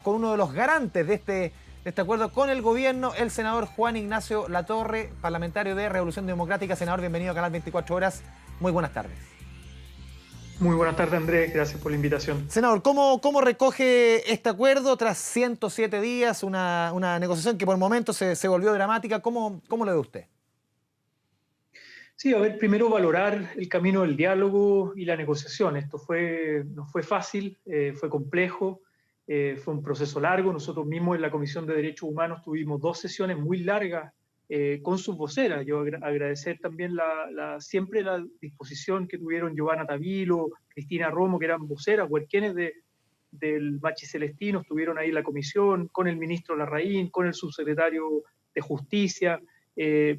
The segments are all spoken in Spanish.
Con uno de los garantes de este acuerdo con el gobierno, el senador Juan Ignacio Latorre, parlamentario de Revolución Democrática. Senador, bienvenido a Canal 24 Horas. Muy buenas tardes. Muy buenas tardes, Andrés. Gracias por la invitación. Senador, ¿cómo recoge este acuerdo tras 107 días, una negociación que por el momento se volvió dramática? ¿Cómo lo ve usted? Sí, a ver, primero valorar el camino del diálogo y la negociación. Esto no fue fácil, fue complejo, fue un proceso largo. Nosotros mismos en la Comisión de Derechos Humanos tuvimos 2 sesiones muy largas con sus voceras. Yo agradecer también siempre la disposición que tuvieron Giovanna Tavilo, Cristina Romo, que eran voceras, huerquienes del Machi Celestino, estuvieron ahí en la comisión, con el ministro Larraín, con el subsecretario de Justicia.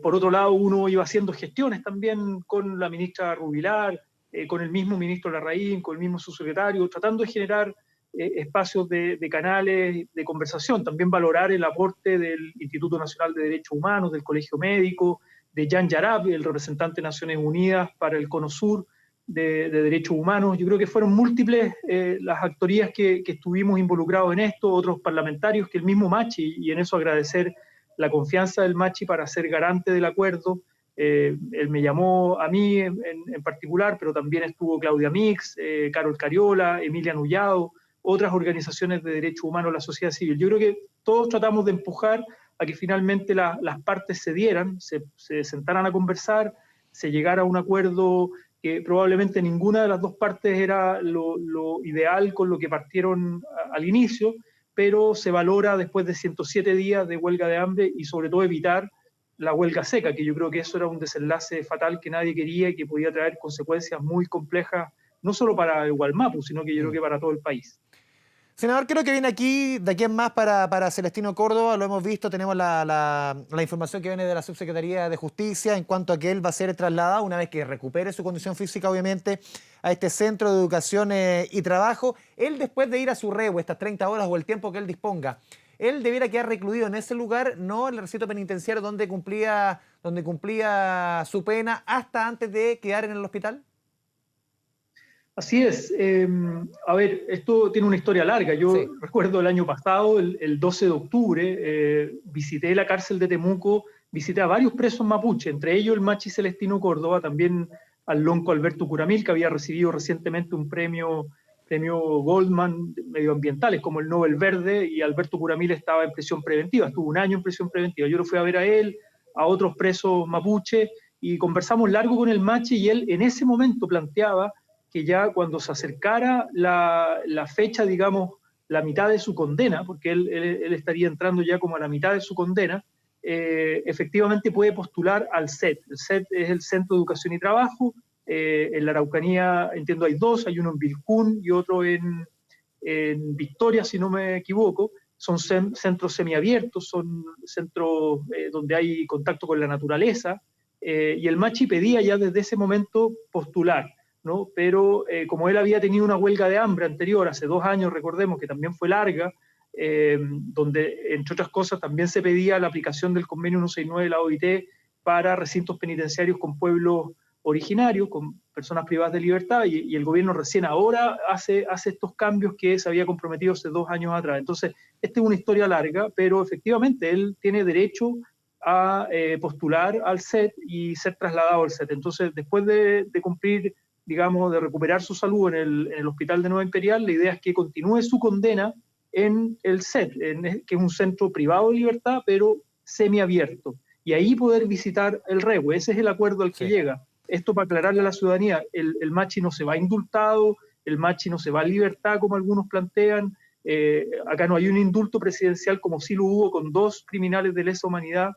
Por otro lado, uno iba haciendo gestiones también con la ministra Rubilar, con el mismo ministro Larraín, con el mismo subsecretario, tratando de generar espacios de canales de conversación. También valorar el aporte del Instituto Nacional de Derechos Humanos, del Colegio Médico, de Jan Yarab, el representante de Naciones Unidas para el Cono Sur de Derechos Humanos. Yo creo que fueron múltiples las actorías que estuvimos involucrados en esto, otros parlamentarios que el mismo Machi, y en eso agradecer la confianza del Machi para ser garante del acuerdo. Él me llamó a mí en particular, pero también estuvo Claudia Mix, Carol Cariola, Emilia Nullado, otras organizaciones de derechos humanos, la sociedad civil. Yo creo que todos tratamos de empujar a que finalmente las partes se dieran, se sentaran a conversar, se llegara a un acuerdo que probablemente ninguna de las dos partes era lo ideal con lo que partieron al inicio, pero se valora después de 107 días de huelga de hambre y sobre todo evitar la huelga seca, que yo creo que eso era un desenlace fatal que nadie quería y que podía traer consecuencias muy complejas, no solo para Gualmapu, sino que yo creo que para todo el país. Senador, creo que viene de aquí en más para Celestino Córdoba, lo hemos visto, tenemos la información que viene de la Subsecretaría de Justicia en cuanto a que él va a ser trasladado, una vez que recupere su condición física, obviamente, a este Centro de Educación y Trabajo. Él, después de ir a su rehue, estas 30 horas o el tiempo que él disponga, él debiera quedar recluido en ese lugar, no en el recinto penitenciario donde cumplía su pena, hasta antes de quedar en el hospital. Así es. A ver, esto tiene una historia larga. Yo Sí. recuerdo el año pasado, el 12 de octubre, visité la cárcel de Temuco, visité a varios presos mapuche, entre ellos el Machi Celestino Córdoba, también al lonco Alberto Curamil, que había recibido recientemente un premio Goldman medioambientales, como el Nobel Verde, y Alberto Curamil estaba en prisión preventiva, estuvo un año en prisión preventiva. Yo lo fui a ver a él, a otros presos mapuche, y conversamos largo con el Machi, y él en ese momento planteaba que ya cuando se acercara la fecha, digamos, la mitad de su condena, porque él estaría entrando ya como a la mitad de su condena, efectivamente puede postular al CET. El CET es el Centro de Educación y Trabajo. En la Araucanía, entiendo, hay dos, hay uno en Vilcún y otro en Victoria, si no me equivoco. Son centros semiabiertos, son centros donde hay contacto con la naturaleza, y el Machi pedía ya desde ese momento postular, ¿no? Pero como él había tenido una huelga de hambre anterior, hace 2 años, recordemos que también fue larga, donde entre otras cosas también se pedía la aplicación del convenio 169 de la OIT para recintos penitenciarios con pueblos originarios, con personas privadas de libertad, y el gobierno recién ahora hace estos cambios que se había comprometido hace 2 años atrás. Entonces, esta es una historia larga, pero efectivamente él tiene derecho a postular al CET y ser trasladado al CET. Entonces, después de cumplir, digamos, de recuperar su salud en el Hospital de Nueva Imperial, la idea es que continúe su condena en el CET, que es un centro privado de libertad, pero semiabierto. Y ahí poder visitar el rehue. Ese es el acuerdo al que Sí. llega. Esto para aclararle a la ciudadanía, el Machi no se va indultado, el Machi no se va a libertad como algunos plantean. Acá no hay un indulto presidencial como sí lo hubo con 2 criminales de lesa humanidad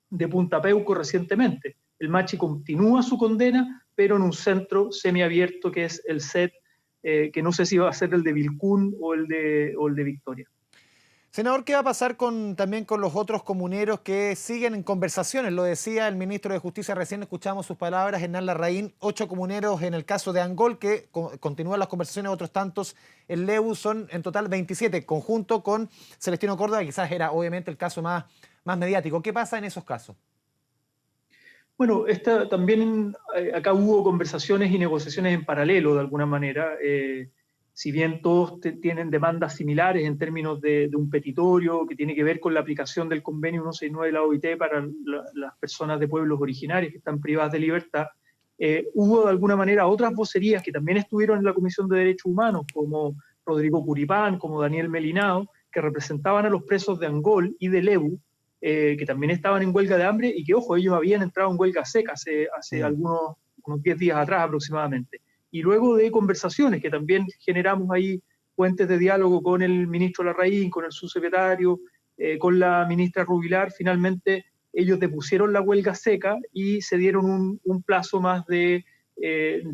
de Punta Peuco recientemente. El Machi continúa su condena, pero en un centro semiabierto que es el CET, que no sé si va a ser el de Vilcún o el de Victoria. Senador, ¿qué va a pasar también con los otros comuneros que siguen en conversaciones? Lo decía el ministro de Justicia, recién escuchamos sus palabras, Hernán Larraín, 8 comuneros en el caso de Angol, que continúan las conversaciones, otros tantos en Lebu, son en total 27, conjunto con Celestino Córdoba, que quizás era obviamente el caso más mediático. ¿Qué pasa en esos casos? Bueno, también acá hubo conversaciones y negociaciones en paralelo de alguna manera. si bien todos tienen demandas similares en términos de un petitorio que tiene que ver con la aplicación del convenio 169 de la OIT para las personas de pueblos originarios que están privadas de libertad, hubo de alguna manera otras vocerías que también estuvieron en la Comisión de Derechos Humanos, como Rodrigo Curipán, como Daniel Melinao, que representaban a los presos de Angol y de Lebu, que también estaban en huelga de hambre y que, ojo, ellos habían entrado en huelga seca hace unos 10 días atrás aproximadamente. Y luego de conversaciones que también generamos ahí, puentes de diálogo con el ministro Larraín, con el subsecretario, con la ministra Rubilar, finalmente ellos depusieron la huelga seca y se dieron un plazo más de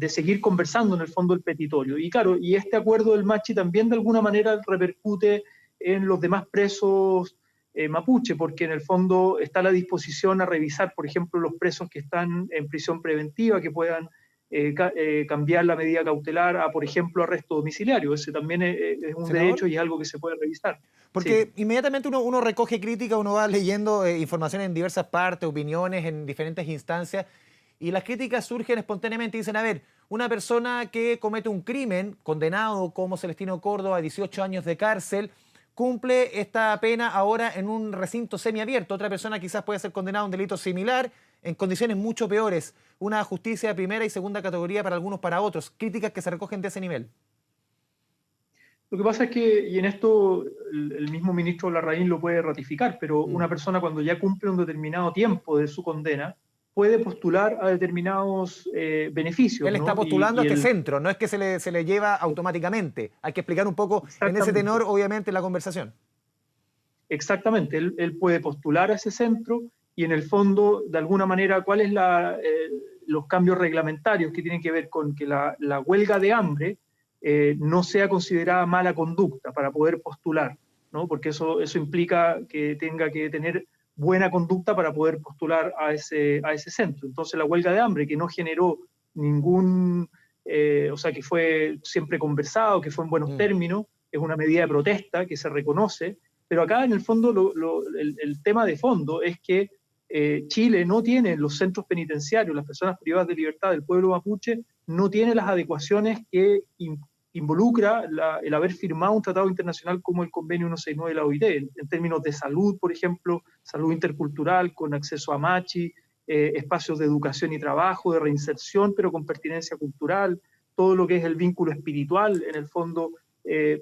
seguir conversando en el fondo el petitorio. Y claro, y este acuerdo del Machi también de alguna manera repercute en los demás presos mapuche, porque en el fondo está la disposición a revisar, por ejemplo, los presos que están en prisión preventiva, que puedan cambiar la medida cautelar a, por ejemplo, arresto domiciliario. Ese también es un Senador, derecho y es algo que se puede revisar. porque Sí. inmediatamente uno recoge crítica, uno va leyendo información en diversas partes, opiniones en diferentes instancias, y las críticas surgen espontáneamente y dicen, a ver, una persona que comete un crimen, condenado como Celestino Córdoba a 18 años de cárcel, cumple esta pena ahora en un recinto semiabierto. Otra persona quizás puede ser condenada a un delito similar en condiciones mucho peores. Una justicia de primera y segunda categoría para algunos, para otros. Críticas que se recogen de ese nivel. Lo que pasa es que, y en esto el mismo ministro Larraín lo puede ratificar, pero Mm. una persona cuando ya cumple un determinado tiempo de su condena, puede postular a determinados beneficios, Él está ¿no? postulando a este centro, no es que se le lleva automáticamente. Hay que explicar un poco en ese tenor, Exactamente. obviamente, la conversación. Exactamente, él puede postular a ese centro y en el fondo, de alguna manera, ¿cuáles los cambios reglamentarios que tienen que ver con que la huelga de hambre no sea considerada mala conducta para poder postular, ¿no? Porque eso implica que tenga que tener buena conducta para poder postular a ese centro. Entonces la huelga de hambre, que no generó ningún, o sea, que fue siempre conversado, que fue en buenos Mm. términos, es una medida de protesta que se reconoce, pero acá en el fondo el tema de fondo es que Chile no tiene los centros penitenciarios, las personas privadas de libertad del pueblo mapuche, no tiene las adecuaciones que involucra el haber firmado un tratado internacional como el Convenio 169 de la OIT, en términos de salud, por ejemplo, salud intercultural, con acceso a machi, espacios de educación y trabajo, de reinserción, pero con pertinencia cultural, todo lo que es el vínculo espiritual, en el fondo,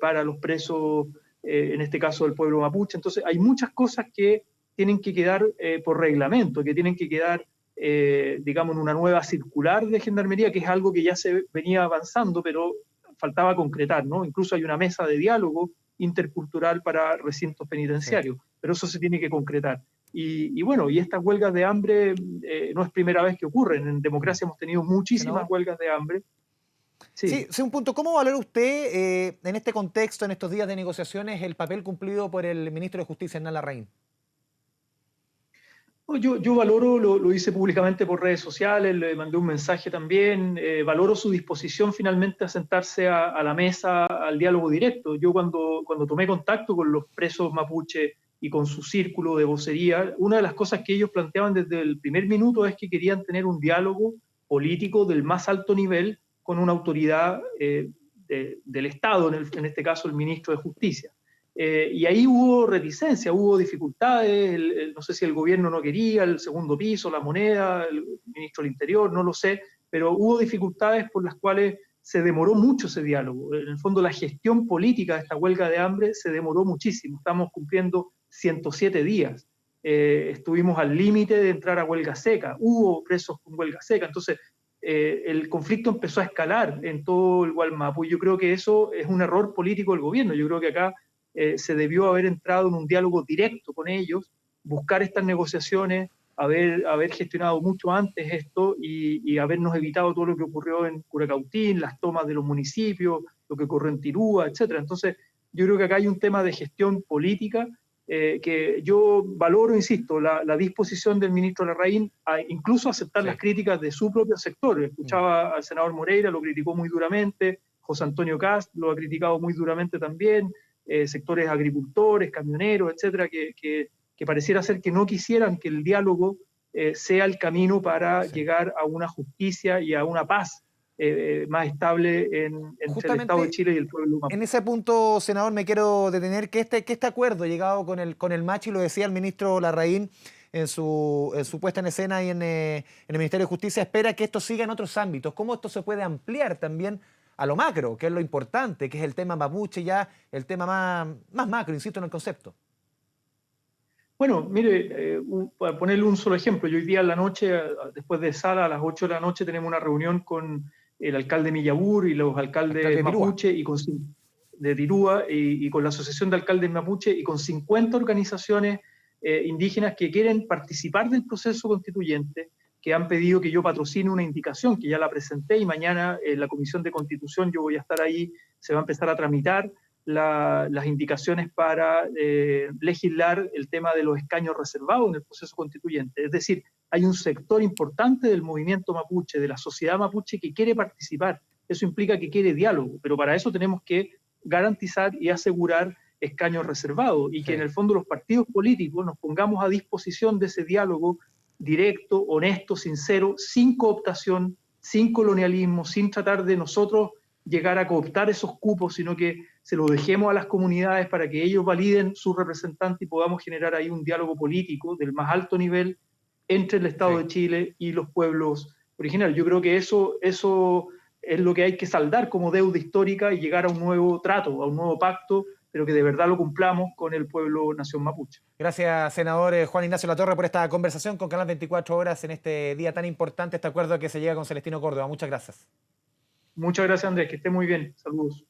para los presos, en este caso del pueblo mapuche. Entonces, hay muchas cosas que tienen que quedar por reglamento, que tienen que quedar, digamos, en una nueva circular de gendarmería, que es algo que ya se venía avanzando, pero faltaba concretar, ¿no? Incluso hay una mesa de diálogo intercultural para recintos Sí. penitenciarios, pero eso se tiene que concretar. Y bueno, y estas huelgas de hambre no es primera vez que ocurren. En Mm. democracia hemos tenido muchísimas Senador. huelgas de hambre. Sí, Sí. sí, un punto. ¿Cómo valora usted en este contexto, en estos días de negociaciones, el papel cumplido por el ministro de Justicia, Hernán Larraín? No, yo valoro, lo hice públicamente por redes sociales, le mandé un mensaje también, valoro su disposición finalmente a sentarse a la mesa, al diálogo directo. Yo cuando tomé contacto con los presos mapuche y con su círculo de vocería, una de las cosas que ellos planteaban desde el primer minuto es que querían tener un diálogo político del más alto nivel con una autoridad del Estado, en este caso el ministro de Justicia. Y ahí hubo reticencia, hubo dificultades, no sé si el gobierno no quería, el segundo piso, la moneda, el ministro del Interior, no lo sé, pero hubo dificultades por las cuales se demoró mucho ese diálogo. En el fondo la gestión política de esta huelga de hambre se demoró muchísimo, estamos cumpliendo 107 días. Estuvimos al límite de entrar a huelga seca, hubo presos con huelga seca, entonces el conflicto empezó a escalar en todo el Gualmapu y yo creo que eso es un error político del gobierno. Yo creo que acá se debió haber entrado en un diálogo directo con ellos, buscar estas negociaciones, haber gestionado mucho antes esto y habernos evitado todo lo que ocurrió en Curacautín, las tomas de los municipios, lo que ocurrió en Tirúa, etc. Entonces, yo creo que acá hay un tema de gestión política que yo valoro, insisto, la disposición del ministro Larraín a incluso aceptar las Sí. críticas de su propio sector. Mm. Escuchaba al senador Moreira, lo criticó muy duramente, José Antonio Cast lo ha criticado muy duramente también, sectores agricultores, camioneros, etcétera, que pareciera ser que no quisieran que el diálogo sea el camino para Sí. llegar a una justicia y a una paz más estable entre el Estado de Justamente Chile y el pueblo en mapuche. ese punto, senador, me quiero detener que este acuerdo llegado con el Machi, lo decía el ministro Larraín en su puesta en escena y en el Ministerio de Justicia, espera que esto siga en otros ámbitos. ¿Cómo esto se puede ampliar también a lo macro, que es lo importante, que es el tema mapuche, ya el tema más macro, insisto en el concepto? Bueno, mire, para ponerle un solo ejemplo, yo hoy día en la noche, después de sala, a las 8 de la noche, tenemos una reunión con el alcalde Millabur y los Alcalde alcaldes de Tirúa. mapuche de Tirúa y con la Asociación de Alcaldes Mapuche y con 50 organizaciones indígenas que quieren participar del proceso constituyente, que han pedido que yo patrocine una indicación, que ya la presenté y mañana en la Comisión de Constitución yo voy a estar ahí, se va a empezar a tramitar las indicaciones para legislar el tema de los escaños reservados en el proceso constituyente. Es decir, hay un sector importante del movimiento mapuche, de la sociedad mapuche, que quiere participar. Eso implica que quiere diálogo, pero para eso tenemos que garantizar y asegurar escaños reservados y que en Sí. el fondo los partidos políticos nos pongamos a disposición de ese diálogo directo, honesto, sincero, sin cooptación, sin colonialismo, sin tratar de nosotros llegar a cooptar esos cupos, sino que se los dejemos a las comunidades para que ellos validen su representante y podamos generar ahí un diálogo político del más alto nivel entre el Estado Sí. de Chile y los pueblos originarios. Yo creo que eso es lo que hay que saldar como deuda histórica y llegar a un nuevo trato, a un nuevo pacto, pero que de verdad lo cumplamos con el pueblo nación mapuche. Gracias, senador Juan Ignacio Latorre, por esta conversación con Canal 24 Horas en este día tan importante, este acuerdo que se llega con Celestino Córdoba. Muchas gracias. Muchas gracias, Andrés, que esté muy bien. Saludos.